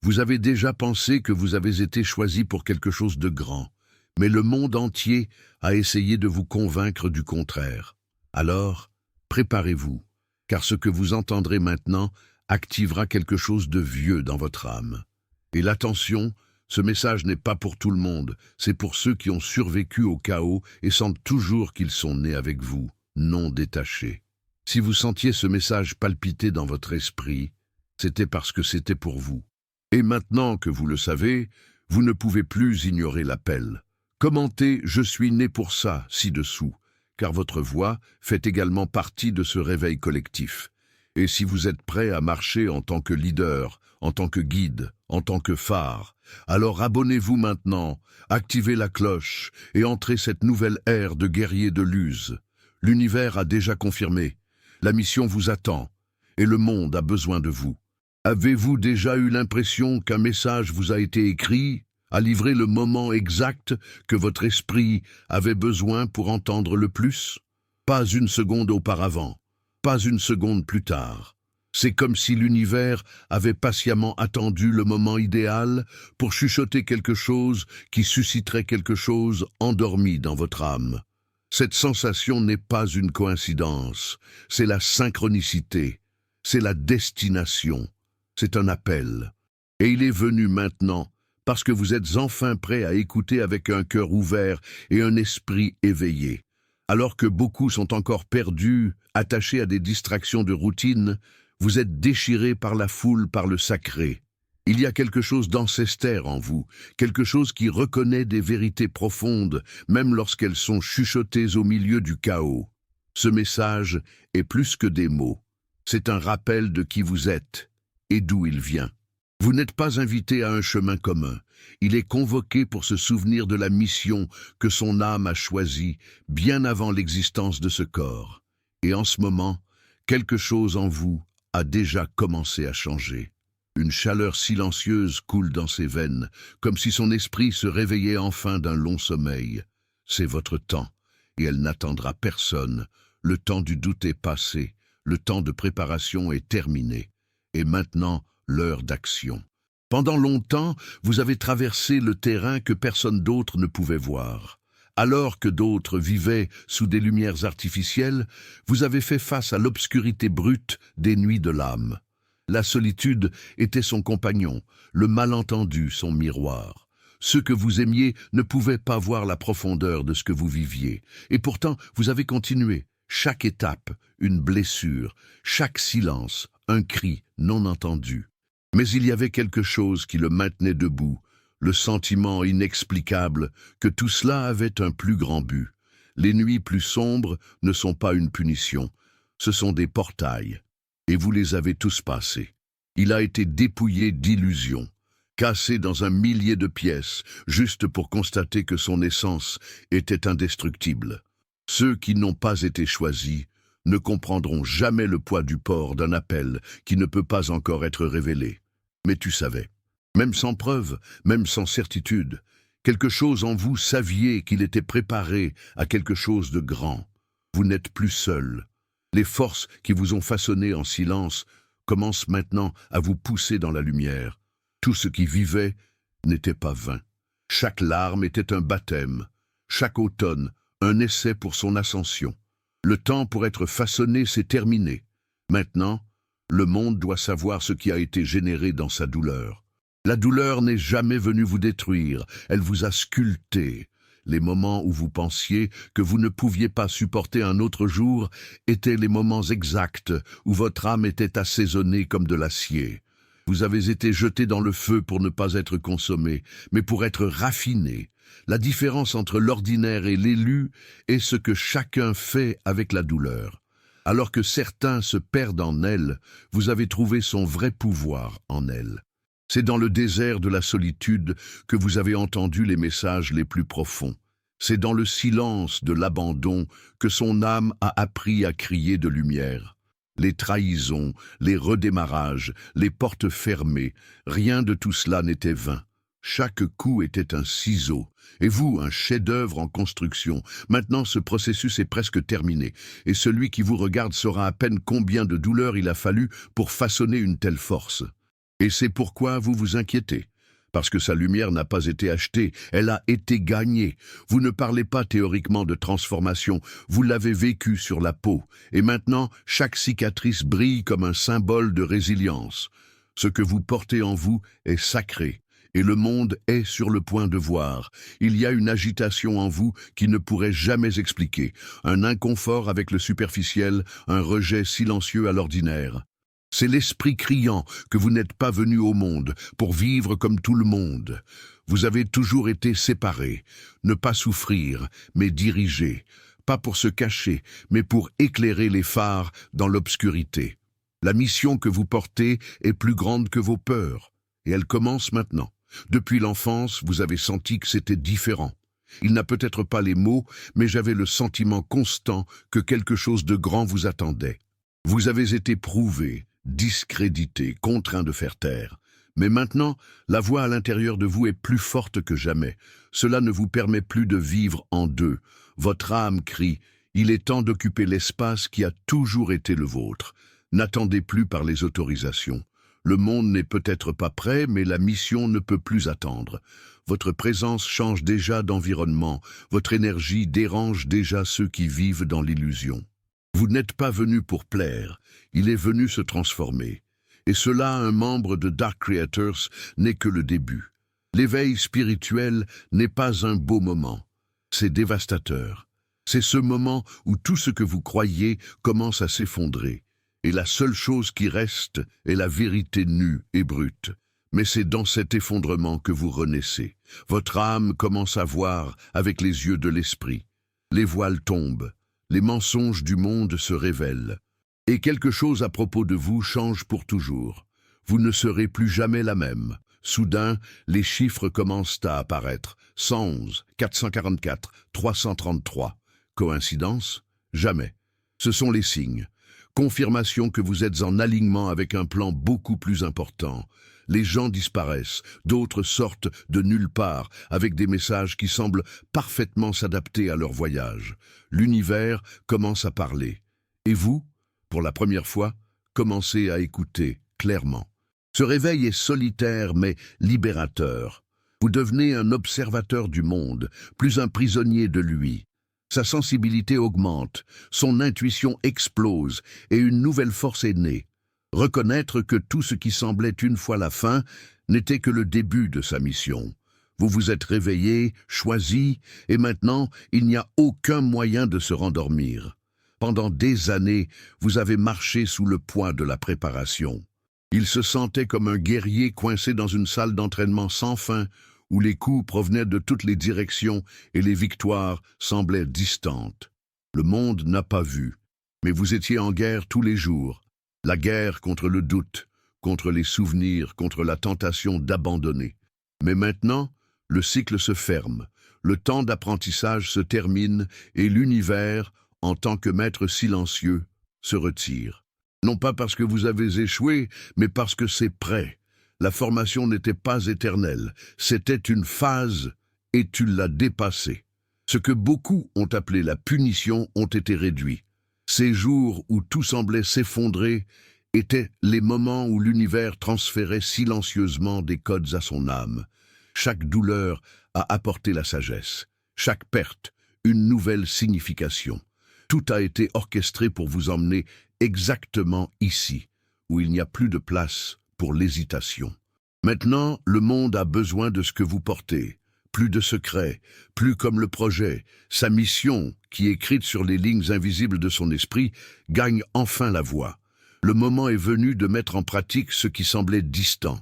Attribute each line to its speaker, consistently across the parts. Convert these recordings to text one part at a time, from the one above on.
Speaker 1: Vous avez déjà pensé que vous avez été choisi pour quelque chose de grand, mais le monde entier a essayé de vous convaincre du contraire. Alors, préparez-vous, car ce que vous entendrez maintenant activera quelque chose de vieux dans votre âme. Et l'attention, ce message n'est pas pour tout le monde, c'est pour ceux qui ont survécu au chaos et sentent toujours qu'ils sont nés avec vous, non détachés. Si vous sentiez ce message palpiter dans votre esprit, c'était parce que c'était pour vous. Et maintenant que vous le savez, vous ne pouvez plus ignorer l'appel. Commentez « Je suis né pour ça » ci-dessous, car votre voix fait également partie de ce réveil collectif. Et si vous êtes prêt à marcher en tant que leader, en tant que guide, en tant que phare, alors abonnez-vous maintenant, activez la cloche et entrez cette nouvelle ère de guerriers de Luz. L'univers a déjà confirmé, la mission vous attend et le monde a besoin de vous. Avez-vous déjà eu l'impression qu'un message vous a été écrit, a livré le moment exact que votre esprit avait besoin pour entendre le plus? Pas une seconde auparavant, pas une seconde plus tard. C'est comme si l'univers avait patiemment attendu le moment idéal pour chuchoter quelque chose qui susciterait quelque chose endormi dans votre âme. Cette sensation n'est pas une coïncidence, c'est la synchronicité, c'est la destination, c'est un appel. Et il est venu maintenant, parce que vous êtes enfin prêts à écouter avec un cœur ouvert et un esprit éveillé. Alors que beaucoup sont encore perdus, attachés à des distractions de routine, vous êtes déchirés par la foule, par le sacré. Il y a quelque chose d'ancestral en vous, quelque chose qui reconnaît des vérités profondes, même lorsqu'elles sont chuchotées au milieu du chaos. Ce message est plus que des mots. C'est un rappel de qui vous êtes et d'où il vient. Vous n'êtes pas invité à un chemin commun. Il est convoqué pour se souvenir de la mission que son âme a choisie bien avant l'existence de ce corps. Et en ce moment, quelque chose en vous a déjà commencé à changer. Une chaleur silencieuse coule dans ses veines, comme si son esprit se réveillait enfin d'un long sommeil. C'est votre temps, et elle n'attendra personne. Le temps du doute est passé, le temps de préparation est terminé. Et maintenant, l'heure d'action. Pendant longtemps, vous avez traversé le terrain que personne d'autre ne pouvait voir. Alors que d'autres vivaient sous des lumières artificielles, vous avez fait face à l'obscurité brute des nuits de l'âme. La solitude était son compagnon, le malentendu son miroir. Ceux que vous aimiez ne pouvaient pas voir la profondeur de ce que vous viviez. Et pourtant, vous avez continué. Chaque étape, une blessure, chaque silence, un cri non entendu. Mais il y avait quelque chose qui le maintenait debout, le sentiment inexplicable que tout cela avait un plus grand but. Les nuits plus sombres ne sont pas une punition, ce sont des portails. Et vous les avez tous passés. Il a été dépouillé d'illusions, cassé dans un millier de pièces, juste pour constater que son essence était indestructible. Ceux qui n'ont pas été choisis ne comprendront jamais le poids du port d'un appel qui ne peut pas encore être révélé. Mais tu savais, même sans preuve, même sans certitude, quelque chose en vous saviez qu'il était préparé à quelque chose de grand. Vous n'êtes plus seul. Les forces qui vous ont façonné en silence commencent maintenant à vous pousser dans la lumière. Tout ce qui vivait n'était pas vain. Chaque larme était un baptême, chaque automne un essai pour son ascension. Le temps pour être façonné s'est terminé. Maintenant, le monde doit savoir ce qui a été généré dans sa douleur. La douleur n'est jamais venue vous détruire, elle vous a sculpté. Les moments où vous pensiez que vous ne pouviez pas supporter un autre jour étaient les moments exacts où votre âme était assaisonnée comme de l'acier. Vous avez été jeté dans le feu pour ne pas être consommé, mais pour être raffiné. La différence entre l'ordinaire et l'élu est ce que chacun fait avec la douleur. Alors que certains se perdent en elle, vous avez trouvé son vrai pouvoir en elle. C'est dans le désert de la solitude que vous avez entendu les messages les plus profonds. C'est dans le silence de l'abandon que son âme a appris à crier de lumière. Les trahisons, les redémarrages, les portes fermées, rien de tout cela n'était vain. Chaque coup était un ciseau, et vous, un chef-d'œuvre en construction. Maintenant, ce processus est presque terminé, et celui qui vous regarde saura à peine combien de douleurs il a fallu pour façonner une telle force. Et c'est pourquoi vous vous inquiétez. Parce que sa lumière n'a pas été achetée, elle a été gagnée. Vous ne parlez pas théoriquement de transformation, vous l'avez vécue sur la peau. Et maintenant, chaque cicatrice brille comme un symbole de résilience. Ce que vous portez en vous est sacré. Et le monde est sur le point de voir. Il y a une agitation en vous qui ne pourrait jamais expliquer. Un inconfort avec le superficiel, un rejet silencieux à l'ordinaire. C'est l'esprit criant que vous n'êtes pas venu au monde pour vivre comme tout le monde. Vous avez toujours été séparés, ne pas souffrir, mais diriger, pas pour se cacher, mais pour éclairer les phares dans l'obscurité. La mission que vous portez est plus grande que vos peurs, et elle commence maintenant. Depuis l'enfance, vous avez senti que c'était différent. Il n'a peut-être pas les mots, mais j'avais le sentiment constant que quelque chose de grand vous attendait. Vous avez été prouvé, discrédité, contraint de faire taire. Mais maintenant, la voix à l'intérieur de vous est plus forte que jamais. Cela ne vous permet plus de vivre en deux. Votre âme crie, il est temps d'occuper l'espace qui a toujours été le vôtre. N'attendez plus par les autorisations. Le monde n'est peut-être pas prêt, mais la mission ne peut plus attendre. Votre présence change déjà d'environnement, votre énergie dérange déjà ceux qui vivent dans l'illusion. Vous n'êtes pas venu pour plaire, il est venu se transformer. Et cela, un membre de Dark Creators, n'est que le début. L'éveil spirituel n'est pas un beau moment, c'est dévastateur. C'est ce moment où tout ce que vous croyez commence à s'effondrer. Et la seule chose qui reste est la vérité nue et brute. Mais c'est dans cet effondrement que vous renaissez. Votre âme commence à voir avec les yeux de l'esprit. Les voiles tombent. Les mensonges du monde se révèlent. Et quelque chose à propos de vous change pour toujours. Vous ne serez plus jamais la même. Soudain, les chiffres commencent à apparaître. 111, 444, 333. Coïncidence? Jamais. Ce sont les signes. Confirmation que vous êtes en alignement avec un plan beaucoup plus important. Les gens disparaissent, d'autres sortent de nulle part, avec des messages qui semblent parfaitement s'adapter à leur voyage. L'univers commence à parler. Et vous, pour la première fois, commencez à écouter clairement. Ce réveil est solitaire mais libérateur. Vous devenez un observateur du monde, plus un prisonnier de lui. Sa sensibilité augmente, son intuition explose et une nouvelle force est née. Reconnaître que tout ce qui semblait une fois la fin n'était que le début de sa mission. Vous vous êtes réveillé, choisi, et maintenant il n'y a aucun moyen de se rendormir. Pendant des années, vous avez marché sous le poids de la préparation. Il se sentait comme un guerrier coincé dans une salle d'entraînement sans fin, où les coups provenaient de toutes les directions et les victoires semblaient distantes. Le monde n'a pas vu, mais vous étiez en guerre tous les jours. La guerre contre le doute, contre les souvenirs, contre la tentation d'abandonner. Mais maintenant, le cycle se ferme, le temps d'apprentissage se termine et l'univers, en tant que maître silencieux, se retire. Non pas parce que vous avez échoué, mais parce que c'est prêt. La formation n'était pas éternelle, c'était une phase et tu l'as dépassée. Ce que beaucoup ont appelé la punition ont été réduits. Ces jours où tout semblait s'effondrer étaient les moments où l'univers transférait silencieusement des codes à son âme. Chaque douleur a apporté la sagesse, chaque perte, une nouvelle signification. Tout a été orchestré pour vous emmener exactement ici, où il n'y a plus de place pour l'hésitation. Maintenant, le monde a besoin de ce que vous portez. Plus de secrets, plus comme le projet. Sa mission, qui est écrite sur les lignes invisibles de son esprit, gagne enfin la voix. Le moment est venu de mettre en pratique ce qui semblait distant.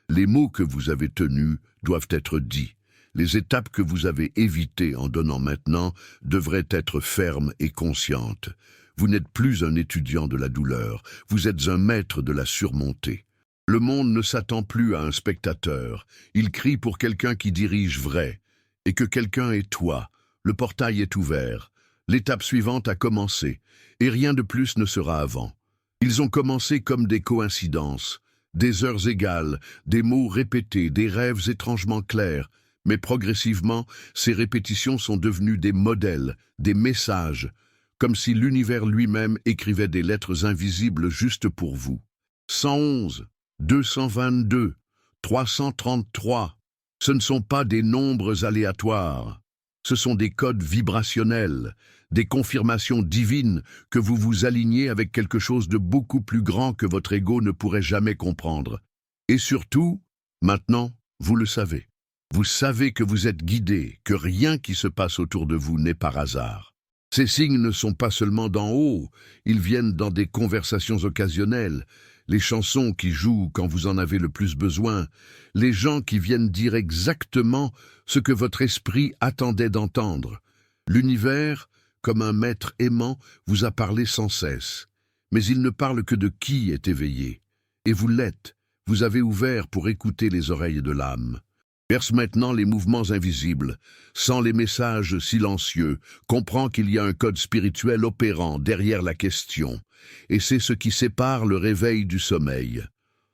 Speaker 1: Les mots que vous avez tenus doivent être dits. Les étapes que vous avez évitées en donnant maintenant devraient être fermes et conscientes. Vous n'êtes plus un étudiant de la douleur, vous êtes un maître de la surmonter. Le monde ne s'attend plus à un spectateur, il crie pour quelqu'un qui dirige vrai. Et que quelqu'un est toi, le portail est ouvert, l'étape suivante a commencé, et rien de plus ne sera avant. Ils ont commencé comme des coïncidences, des heures égales, des mots répétés, des rêves étrangement clairs, mais progressivement, ces répétitions sont devenues des modèles, des messages, comme si l'univers lui-même écrivait des lettres invisibles juste pour vous. 111. 222, 333. Ce ne sont pas des nombres aléatoires. Ce sont des codes vibrationnels, des confirmations divines que vous vous alignez avec quelque chose de beaucoup plus grand que votre ego ne pourrait jamais comprendre. Et surtout, maintenant, vous le savez. Vous savez que vous êtes guidé, que rien qui se passe autour de vous n'est par hasard. Ces signes ne sont pas seulement d'en haut, ils viennent dans des conversations occasionnelles, les chansons qui jouent quand vous en avez le plus besoin, les gens qui viennent dire exactement ce que votre esprit attendait d'entendre. L'univers, comme un maître aimant, vous a parlé sans cesse. Mais il ne parle que de qui est éveillé. Et vous l'êtes, vous avez ouvert pour écouter les oreilles de l'âme. Perce maintenant les mouvements invisibles, sent les messages silencieux, comprend qu'il y a un code spirituel opérant derrière la question, et c'est ce qui sépare le réveil du sommeil.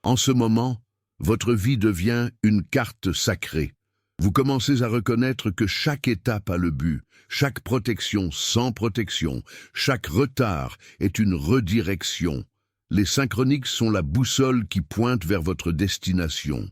Speaker 1: En ce moment, votre vie devient une carte sacrée. Vous commencez à reconnaître que chaque étape a le but, chaque protection sans protection, chaque retard est une redirection. Les synchroniques sont la boussole qui pointe vers votre destination.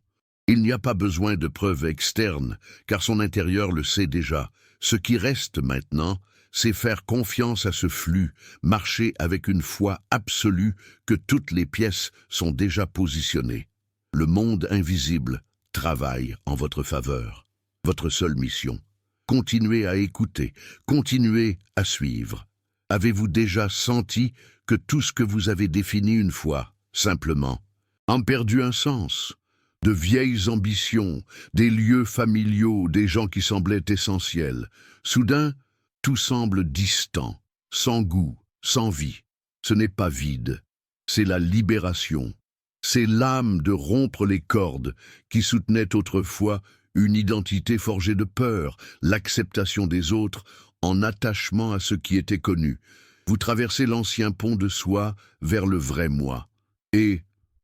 Speaker 1: Il n'y a pas besoin de preuves externes, car son intérieur le sait déjà. Ce qui reste maintenant, c'est faire confiance à ce flux, marcher avec une foi absolue que toutes les pièces sont déjà positionnées. Le monde invisible travaille en votre faveur. Votre seule mission, continuez à écouter, continuez à suivre. Avez-vous déjà senti que tout ce que vous avez défini une fois, simplement, a perdu un sens ? De vieilles ambitions, des lieux familiaux, des gens qui semblaient essentiels. Soudain, tout semble distant, sans goût, sans vie. Ce n'est pas vide, c'est la libération. C'est l'âme de rompre les cordes qui soutenaient autrefois une identité forgée de peur, l'acceptation des autres en attachement à ce qui était connu. Vous traversez l'ancien pont de soi vers le vrai moi. Et,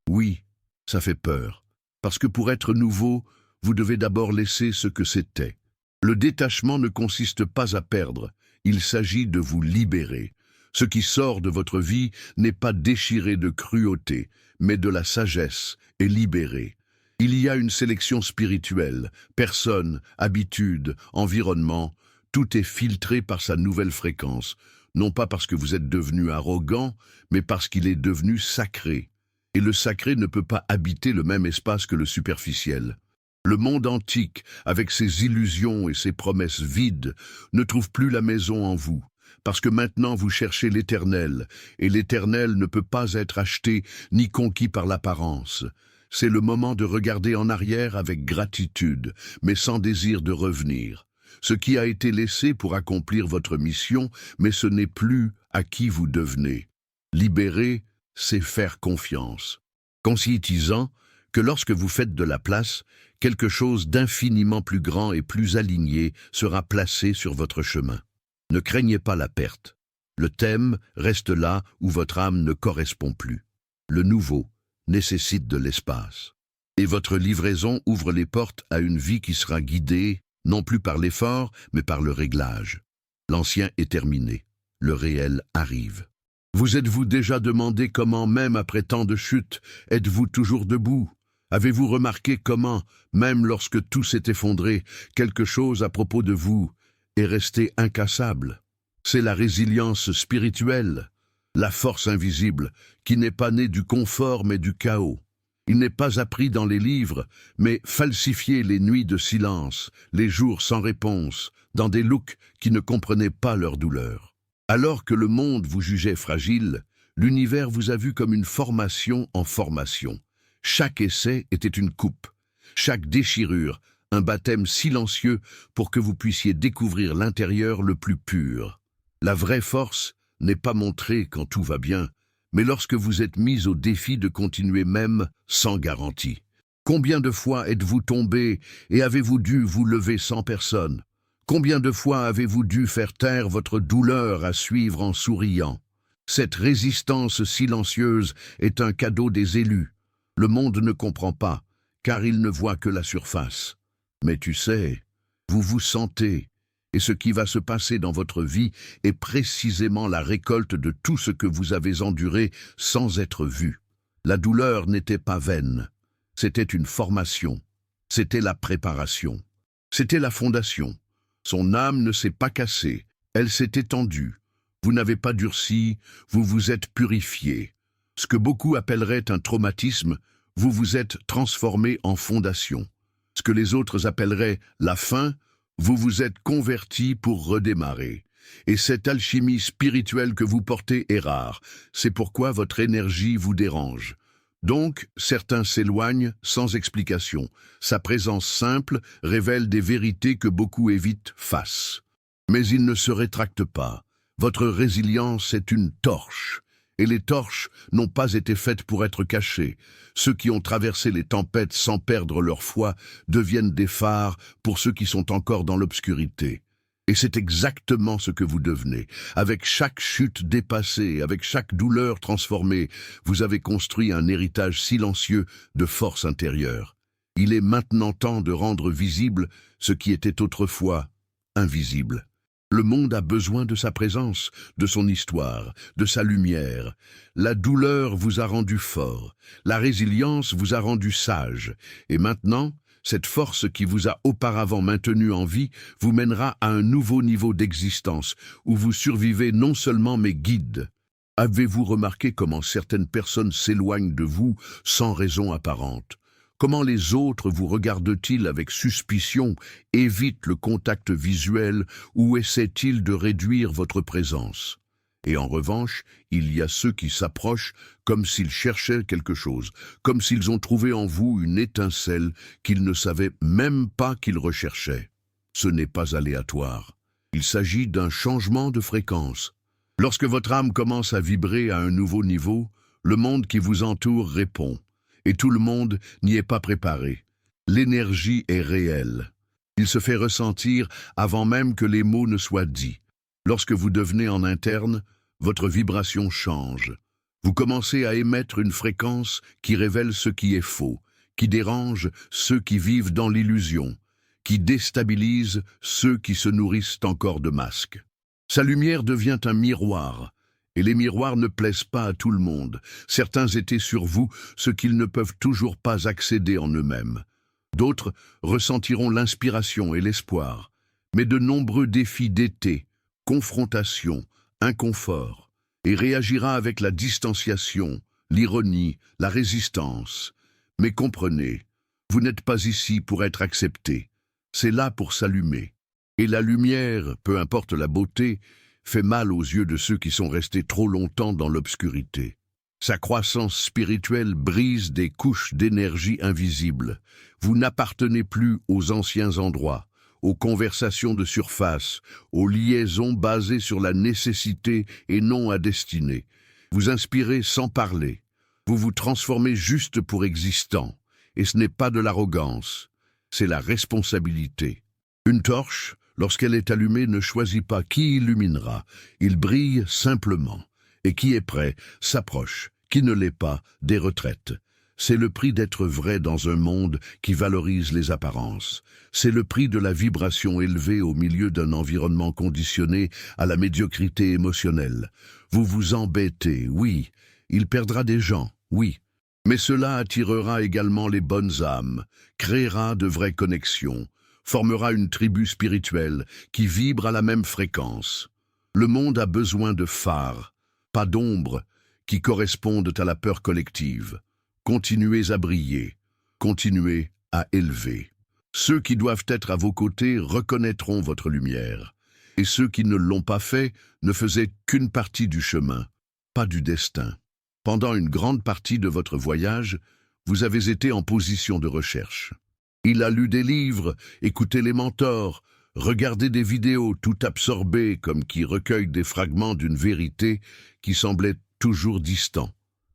Speaker 1: oui, ça fait peur. Parce que pour être nouveau, vous devez d'abord laisser ce que c'était. Le détachement ne consiste pas à perdre, il s'agit de vous libérer. Ce qui sort de votre vie n'est pas déchiré de cruauté, mais de la sagesse et libéré. Il y a une sélection spirituelle, personnes, habitudes, environnement, tout est filtré par sa nouvelle fréquence, non pas parce que vous êtes devenu arrogant, mais parce qu'il est devenu sacré. Et le sacré ne peut pas habiter le même espace que le superficiel. Le monde antique, avec ses illusions et ses promesses vides, ne trouve plus la maison en vous, parce que maintenant vous cherchez l'éternel, et l'éternel ne peut pas être acheté ni conquis par l'apparence. C'est le moment de regarder en arrière avec gratitude, mais sans désir de revenir. Ce qui a été laissé pour accomplir votre mission, mais ce n'est plus à qui vous devenez. Libérer, c'est faire confiance. Conscientisant que lorsque vous faites de la place, quelque chose d'infiniment plus grand et plus aligné sera placé sur votre chemin. Ne craignez pas la perte. Le thème reste là où votre âme ne correspond plus. Le nouveau nécessite de l'espace. Et votre livraison ouvre les portes à une vie qui sera guidée, non plus par l'effort, mais par le réglage. L'ancien est terminé. Le réel arrive. Vous êtes-vous déjà demandé comment, même après tant de chutes, êtes-vous toujours debout? Avez-vous remarqué comment, même lorsque tout s'est effondré, quelque chose à propos de vous est resté incassable? C'est la résilience spirituelle, la force invisible, qui n'est pas née du confort mais du chaos. Il n'est pas appris dans les livres, mais falsifié les nuits de silence, les jours sans réponse, dans des looks qui ne comprenaient pas leur douleur. Alors que le monde vous jugeait fragile, l'univers vous a vu comme une formation en formation. Chaque essai était une coupe, chaque déchirure, un baptême silencieux pour que vous puissiez découvrir l'intérieur le plus pur. La vraie force n'est pas montrée quand tout va bien, mais lorsque vous êtes mis au défi de continuer même sans garantie. Combien de fois êtes-vous tombé et avez-vous dû vous lever sans personne? Combien de fois avez-vous dû faire taire votre douleur à suivre en souriant? Cette résistance silencieuse est un cadeau des élus. Le monde ne comprend pas, car il ne voit que la surface. Mais tu sais, vous vous sentez, et ce qui va se passer dans votre vie est précisément la récolte de tout ce que vous avez enduré sans être vu. La douleur n'était pas vaine. C'était une formation. C'était la préparation. C'était la fondation. Son âme ne s'est pas cassée. Elle s'est étendue. Vous n'avez pas durci, vous vous êtes purifié. Ce que beaucoup appelleraient un traumatisme, vous vous êtes transformé en fondation. Ce que les autres appelleraient la fin, vous vous êtes converti pour redémarrer. Et cette alchimie spirituelle que vous portez est rare. C'est pourquoi votre énergie vous dérange. Donc, certains s'éloignent sans explication. Sa présence simple révèle des vérités que beaucoup évitent face. Mais ils ne se rétractent pas. Votre résilience est une torche. Et les torches n'ont pas été faites pour être cachées. Ceux qui ont traversé les tempêtes sans perdre leur foi deviennent des phares pour ceux qui sont encore dans l'obscurité. Et c'est exactement ce que vous devenez. Avec chaque chute dépassée, avec chaque douleur transformée, vous avez construit un héritage silencieux de force intérieure. Il est maintenant temps de rendre visible ce qui était autrefois invisible. Le monde a besoin de sa présence, de son histoire, de sa lumière. La douleur vous a rendu fort, la résilience vous a rendu sage. Et maintenant, cette force qui vous a auparavant maintenu en vie vous mènera à un nouveau niveau d'existence, où vous survivez non seulement mais guide. Avez-vous remarqué comment certaines personnes s'éloignent de vous sans raison apparente? Comment les autres vous regardent-ils avec suspicion, évitent le contact visuel ou essaient-ils de réduire votre présence? Et en revanche, il y a ceux qui s'approchent comme s'ils cherchaient quelque chose, comme s'ils ont trouvé en vous une étincelle qu'ils ne savaient même pas qu'ils recherchaient. Ce n'est pas aléatoire. Il s'agit d'un changement de fréquence. Lorsque votre âme commence à vibrer à un nouveau niveau, le monde qui vous entoure répond. Et tout le monde n'y est pas préparé. L'énergie est réelle. Il se fait ressentir avant même que les mots ne soient dits. Lorsque vous devenez en interne, votre vibration change. Vous commencez à émettre une fréquence qui révèle ce qui est faux, qui dérange ceux qui vivent dans l'illusion, qui déstabilise ceux qui se nourrissent encore de masques. Sa lumière devient un miroir. Et les miroirs ne plaisent pas à tout le monde. Certains étaient sur vous ce qu'ils ne peuvent toujours pas accéder en eux-mêmes. D'autres ressentiront l'inspiration et l'espoir. Mais de nombreux défis d'été, confrontation, inconfort, et réagira avec la distanciation, l'ironie, la résistance. Mais comprenez, vous n'êtes pas ici pour être accepté. C'est là pour s'allumer. Et la lumière, peu importe la beauté, fait mal aux yeux de ceux qui sont restés trop longtemps dans l'obscurité. Sa croissance spirituelle brise des couches d'énergie invisibles. Vous n'appartenez plus aux anciens endroits, aux conversations de surface, aux liaisons basées sur la nécessité et non à destinée. Vous inspirez sans parler. Vous vous transformez juste pour existant. Et ce n'est pas de l'arrogance, c'est la responsabilité. Une torche, lorsqu'elle est allumée, ne choisit pas qui illuminera. Il brille simplement. Et qui est prêt s'approche. Qui ne l'est pas déretraite. C'est le prix d'être vrai dans un monde qui valorise les apparences. C'est le prix de la vibration élevée au milieu d'un environnement conditionné à la médiocrité émotionnelle. Vous vous embêtez, oui. Il perdra des gens, oui. Mais cela attirera également les bonnes âmes, créera de vraies connexions, formera une tribu spirituelle qui vibre à la même fréquence. Le monde a besoin de phares, pas d'ombres, qui correspondent à la peur collective. Continuez à briller, continuez à élever. Ceux qui doivent être à vos côtés reconnaîtront votre lumière, et ceux qui ne l'ont pas fait ne faisaient qu'une partie du chemin, pas du destin. Pendant une grande partie de votre voyage, vous avez été en position de recherche. Il a lu des livres, écouté les mentors, regardé des vidéos tout absorbé comme qui recueillent des fragments d'une vérité qui semblait toujours distant.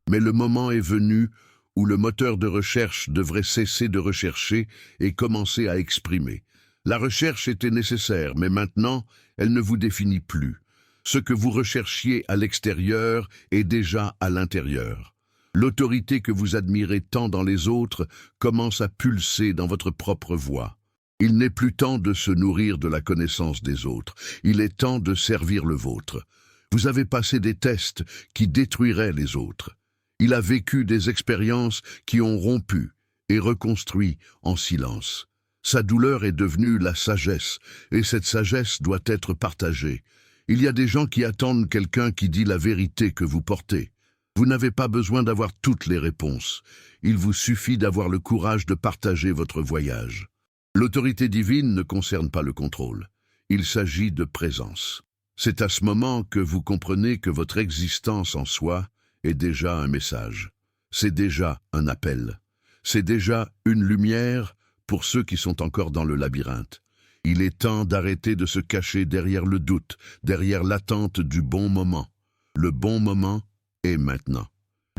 Speaker 1: Mais le moment est venu où le moteur de recherche devrait cesser de rechercher et commencer à exprimer. La recherche était nécessaire, mais maintenant, elle ne vous définit plus. Ce que vous recherchiez à l'extérieur est déjà à l'intérieur. L'autorité que vous admirez tant dans les autres commence à pulser dans votre propre voix. Il n'est plus temps de se nourrir de la connaissance des autres. Il est temps de servir le vôtre. Vous avez passé des tests qui détruiraient les autres. Il a vécu des expériences qui ont rompu et reconstruit en silence. Sa douleur est devenue la sagesse, et cette sagesse doit être partagée. Il y a des gens qui attendent quelqu'un qui dit la vérité que vous portez. Vous n'avez pas besoin d'avoir toutes les réponses. Il vous suffit d'avoir le courage de partager votre voyage. L'autorité divine ne concerne pas le contrôle. Il s'agit de présence. C'est à ce moment que vous comprenez que votre existence en soi est déjà un message. C'est déjà un appel. C'est déjà une lumière pour ceux qui sont encore dans le labyrinthe. Il est temps d'arrêter de se cacher derrière le doute, derrière l'attente du bon moment. Le bon moment est maintenant.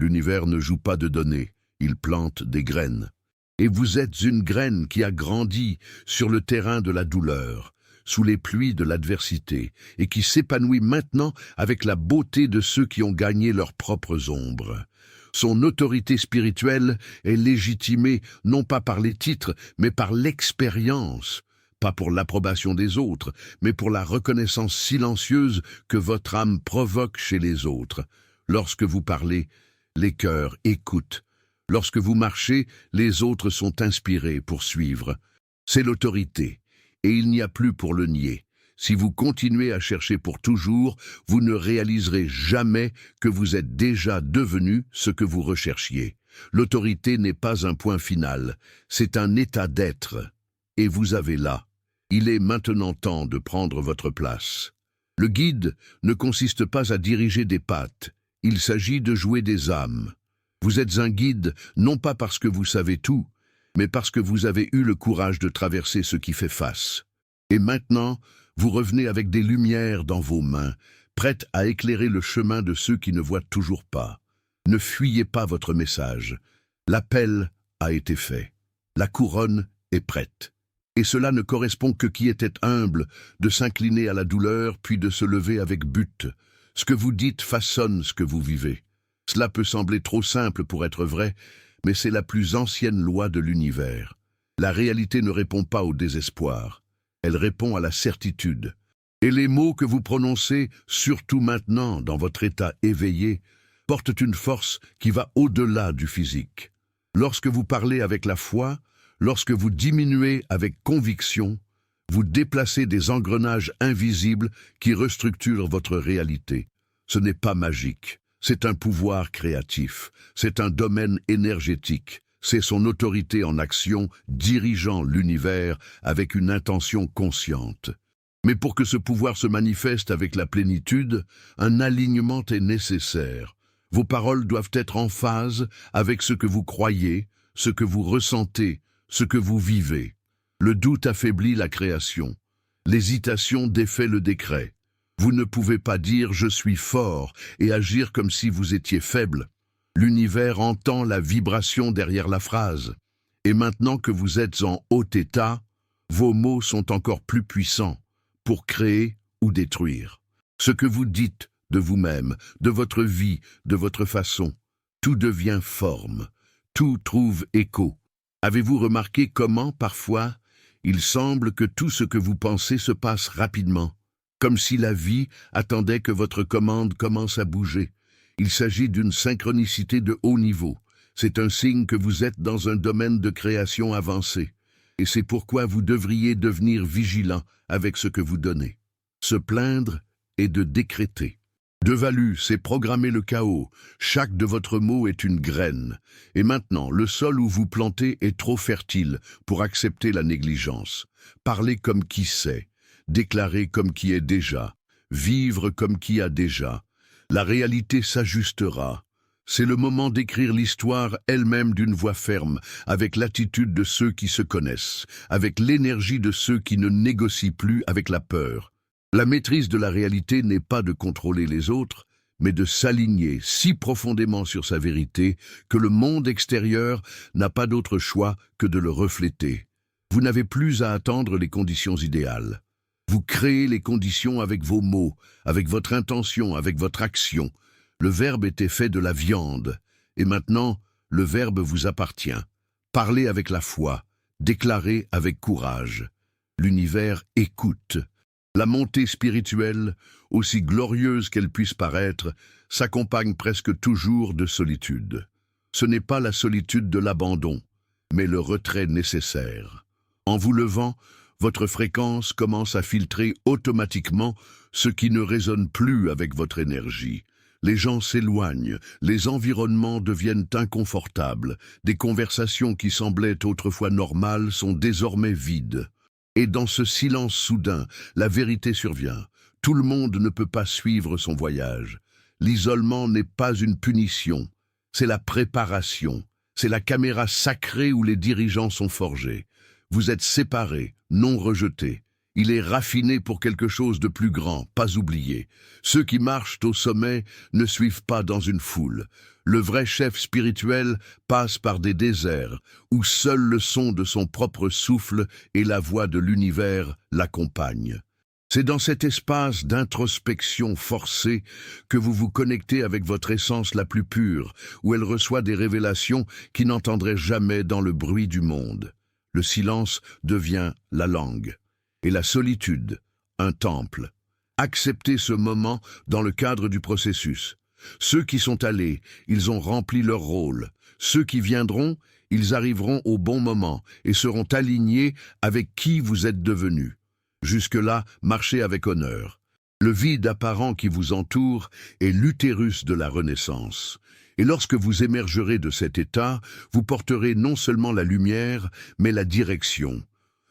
Speaker 1: L'univers ne joue pas de données, il plante des graines. Et vous êtes une graine qui a grandi sur le terrain de la douleur, sous les pluies de l'adversité, et qui s'épanouit maintenant avec la beauté de ceux qui ont gagné leurs propres ombres. Son autorité spirituelle est légitimée non pas par les titres, mais par l'expérience, pas pour l'approbation des autres, mais pour la reconnaissance silencieuse que votre âme provoque chez les autres. Lorsque vous parlez, les cœurs écoutent. Lorsque vous marchez, les autres sont inspirés pour suivre. C'est l'autorité, et il n'y a plus pour le nier. Si vous continuez à chercher pour toujours, vous ne réaliserez jamais que vous êtes déjà devenu ce que vous recherchiez. L'autorité n'est pas un point final, c'est un état d'être. Et vous avez là. Il est maintenant temps de prendre votre place. Le guide ne consiste pas à diriger des pattes, il s'agit de jouer des âmes. Vous êtes un guide, non pas parce que vous savez tout, mais parce que vous avez eu le courage de traverser ce qui fait face. Et maintenant, vous revenez avec des lumières dans vos mains, prêtes à éclairer le chemin de ceux qui ne voient toujours pas. Ne fuyez pas votre message. L'appel a été fait. La couronne est prête. Et cela ne correspond que qui était humble, de s'incliner à la douleur, puis de se lever avec but. Ce que vous dites façonne ce que vous vivez. Cela peut sembler trop simple pour être vrai, mais c'est la plus ancienne loi de l'univers. La réalité ne répond pas au désespoir. Elle répond à la certitude. Et les mots que vous prononcez, surtout maintenant, dans votre état éveillé, portent une force qui va au-delà du physique. Lorsque vous parlez avec la foi, lorsque vous diminuez avec conviction, vous déplacez des engrenages invisibles qui restructurent votre réalité. Ce n'est pas magique, c'est un pouvoir créatif, c'est un domaine énergétique. C'est son autorité en action dirigeant l'univers avec une intention consciente. Mais pour que ce pouvoir se manifeste avec la plénitude, un alignement est nécessaire. Vos paroles doivent être en phase avec ce que vous croyez, ce que vous ressentez, ce que vous vivez. Le doute affaiblit la création. L'hésitation défait le décret. Vous ne pouvez pas dire « je suis fort » et agir comme si vous étiez faible. L'univers entend la vibration derrière la phrase. Et maintenant que vous êtes en haut état, vos mots sont encore plus puissants pour créer ou détruire. Ce que vous dites de vous-même, de votre vie, de votre façon, tout devient forme, tout trouve écho. Avez-vous remarqué comment, parfois, il semble que tout ce que vous pensez se passe rapidement, comme si la vie attendait que votre commande commence à bouger? Il s'agit d'une synchronicité de haut niveau. C'est un signe que vous êtes dans un domaine de création avancé. Et c'est pourquoi vous devriez devenir vigilant avec ce que vous donnez. Se plaindre est de décréter. Devalu, c'est programmer le chaos. Chaque de votre mot est une graine. Et maintenant, le sol où vous plantez est trop fertile pour accepter la négligence. Parlez comme qui sait. Déclarer comme qui est déjà. Vivre comme qui a déjà. La réalité s'ajustera. C'est le moment d'écrire l'histoire elle-même d'une voix ferme, avec l'attitude de ceux qui se connaissent, avec l'énergie de ceux qui ne négocient plus avec la peur. La maîtrise de la réalité n'est pas de contrôler les autres, mais de s'aligner si profondément sur sa vérité que le monde extérieur n'a pas d'autre choix que de le refléter. Vous n'avez plus à attendre les conditions idéales. Vous créez les conditions avec vos mots, avec votre intention, avec votre action. Le verbe était fait de la viande, et maintenant, le verbe vous appartient. Parlez avec la foi, déclarez avec courage. L'univers écoute. La montée spirituelle, aussi glorieuse qu'elle puisse paraître, s'accompagne presque toujours de solitude. Ce n'est pas la solitude de l'abandon, mais le retrait nécessaire. En vous levant, votre fréquence commence à filtrer automatiquement ce qui ne résonne plus avec votre énergie. Les gens s'éloignent, les environnements deviennent inconfortables, des conversations qui semblaient autrefois normales sont désormais vides. Et dans ce silence soudain, la vérité survient. Tout le monde ne peut pas suivre son voyage. L'isolement n'est pas une punition, c'est la préparation, c'est la caméra sacrée où les dirigeants sont forgés. Vous êtes séparés, non rejetés. Il est raffiné pour quelque chose de plus grand, pas oublié. Ceux qui marchent au sommet ne suivent pas dans une foule. Le vrai chef spirituel passe par des déserts où seul le son de son propre souffle et la voix de l'univers l'accompagnent. C'est dans cet espace d'introspection forcée que vous vous connectez avec votre essence la plus pure, où elle reçoit des révélations qui n'entendraient jamais dans le bruit du monde. Le silence devient la langue, et la solitude, un temple. Acceptez ce moment dans le cadre du processus. Ceux qui sont allés, ils ont rempli leur rôle. Ceux qui viendront, ils arriveront au bon moment et seront alignés avec qui vous êtes devenus. Jusque-là, marchez avec honneur. Le vide apparent qui vous entoure est l'utérus de la renaissance. Et lorsque vous émergerez de cet état, vous porterez non seulement la lumière, mais la direction.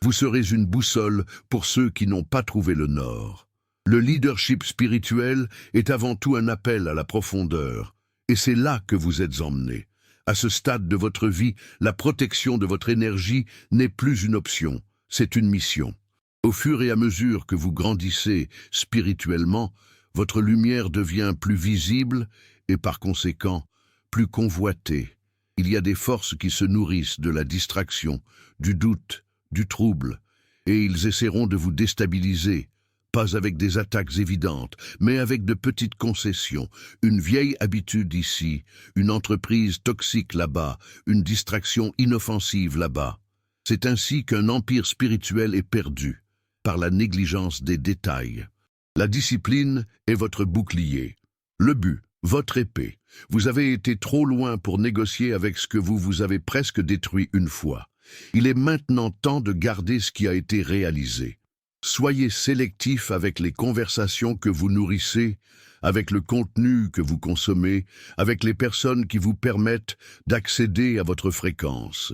Speaker 1: Vous serez une boussole pour ceux qui n'ont pas trouvé le nord. Le leadership spirituel est avant tout un appel à la profondeur. Et c'est là que vous êtes emmenés. À ce stade de votre vie, la protection de votre énergie n'est plus une option, c'est une mission. Au fur et à mesure que vous grandissez spirituellement, votre lumière devient plus visible et par conséquent plus convoitée. Il y a des forces qui se nourrissent de la distraction, du doute, du trouble, et ils essaieront de vous déstabiliser, pas avec des attaques évidentes, mais avec de petites concessions, une vieille habitude ici, une entreprise toxique là-bas, une distraction inoffensive là-bas. C'est ainsi qu'un empire spirituel est perdu, par la négligence des détails. La discipline est votre bouclier. Le but, votre épée. Vous avez été trop loin pour négocier avec ce que vous avez presque détruit une fois. Il est maintenant temps de garder ce qui a été réalisé. Soyez sélectif avec les conversations que vous nourrissez, avec le contenu que vous consommez, avec les personnes qui vous permettent d'accéder à votre fréquence.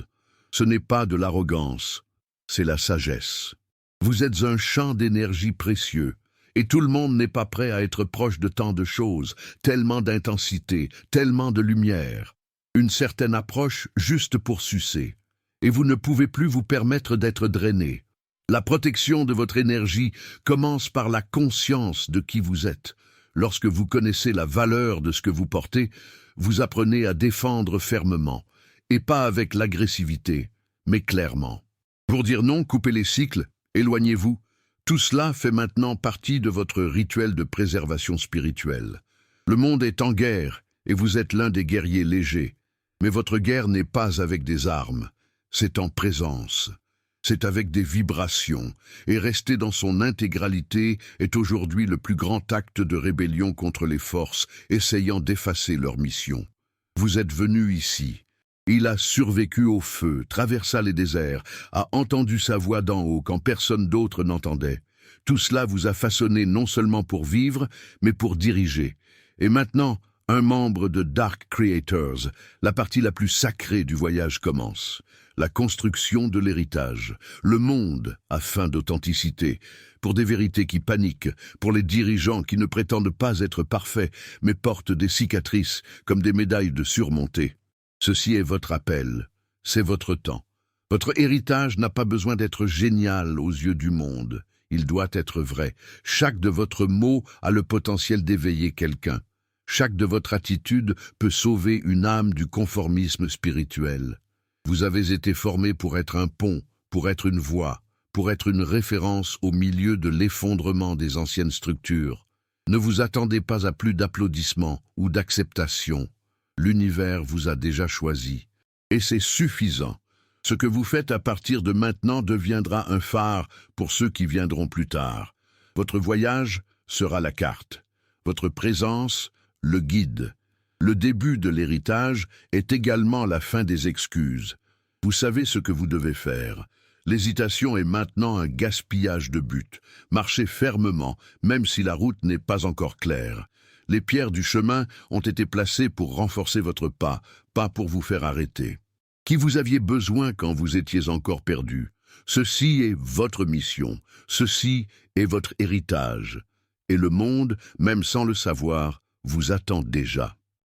Speaker 1: Ce n'est pas de l'arrogance, c'est la sagesse. Vous êtes un champ d'énergie précieux, et tout le monde n'est pas prêt à être proche de tant de choses, tellement d'intensité, tellement de lumière. Une certaine approche juste pour sucer. Et vous ne pouvez plus vous permettre d'être drainé. La protection de votre énergie commence par la conscience de qui vous êtes. Lorsque vous connaissez la valeur de ce que vous portez, vous apprenez à défendre fermement, et pas avec l'agressivité, mais clairement. Pour dire non, coupez les cycles, éloignez-vous. Tout cela fait maintenant partie de votre rituel de préservation spirituelle. Le monde est en guerre, et vous êtes l'un des guerriers légers. Mais votre guerre n'est pas avec des armes, c'est en présence. C'est avec des vibrations, et rester dans son intégralité est aujourd'hui le plus grand acte de rébellion contre les forces essayant d'effacer leur mission. Vous êtes venu ici. Il a survécu au feu, traversa les déserts, a entendu sa voix d'en haut quand personne d'autre n'entendait. Tout cela vous a façonné non seulement pour vivre, mais pour diriger. Et maintenant, un membre de Dark Creators, la partie la plus sacrée du voyage commence. La construction de l'héritage. Le monde a faim d'authenticité, pour des vérités qui paniquent, pour les dirigeants qui ne prétendent pas être parfaits, mais portent des cicatrices comme des médailles de surmontée. Ceci est votre appel, c'est votre temps. Votre héritage n'a pas besoin d'être génial aux yeux du monde. Il doit être vrai. Chaque de votre mot a le potentiel d'éveiller quelqu'un. Chaque de votre attitude peut sauver une âme du conformisme spirituel. Vous avez été formé pour être un pont, pour être une voix, pour être une référence au milieu de l'effondrement des anciennes structures. Ne vous attendez pas à plus d'applaudissements ou d'acceptation. L'univers vous a déjà choisi. Et c'est suffisant. Ce que vous faites à partir de maintenant deviendra un phare pour ceux qui viendront plus tard. Votre voyage sera la carte, votre présence, le guide. Le début de l'héritage est également la fin des excuses. Vous savez ce que vous devez faire. L'hésitation est maintenant un gaspillage de but. Marchez fermement, même si la route n'est pas encore claire. Les pierres du chemin ont été placées pour renforcer votre pas pour vous faire arrêter. Qui vous aviez besoin quand vous étiez encore perdu? Ceci est votre mission, ceci est votre héritage. Et le monde, même sans le savoir, vous attend déjà.